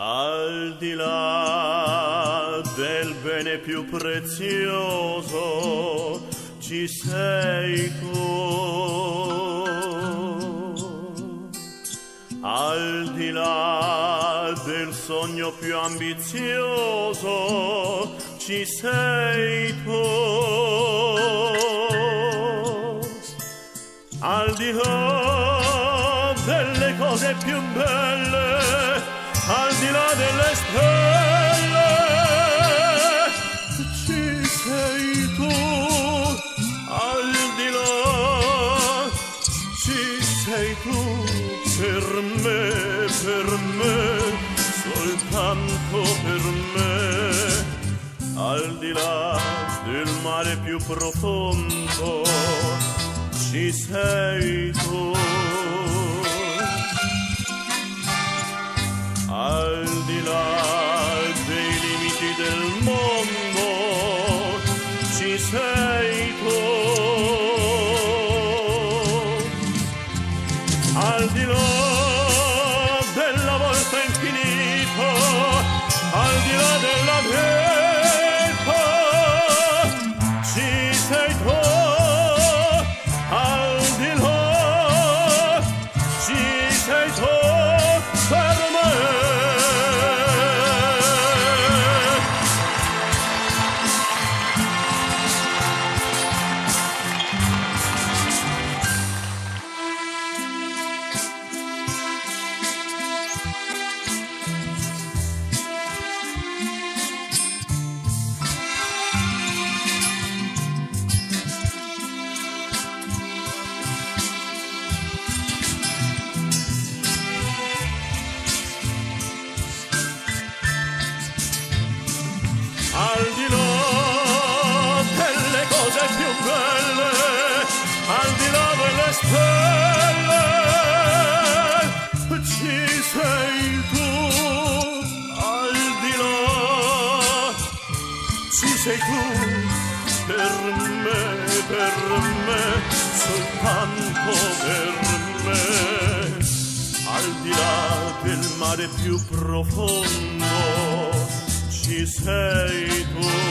Al di là del bene più prezioso ci sei tu. Al di là del sogno più ambizioso ci sei tu. Al di là delle cose più belle, al di là delle stelle, ci sei tu. Al di là ci sei tu, per me, soltanto per me. Al di là del mare più profondo ci sei tu. Al di là dei limiti del mondo ci sei tu. Al di là della volta infinita, al di là della vita ci sei tu. Al di là ci sei tu per me. Al di là delle cose più belle, al di là delle stelle, ci sei tu. Al di là ci sei tu, per me, soltanto per me. Al di là del mare più profondo ci sei tu.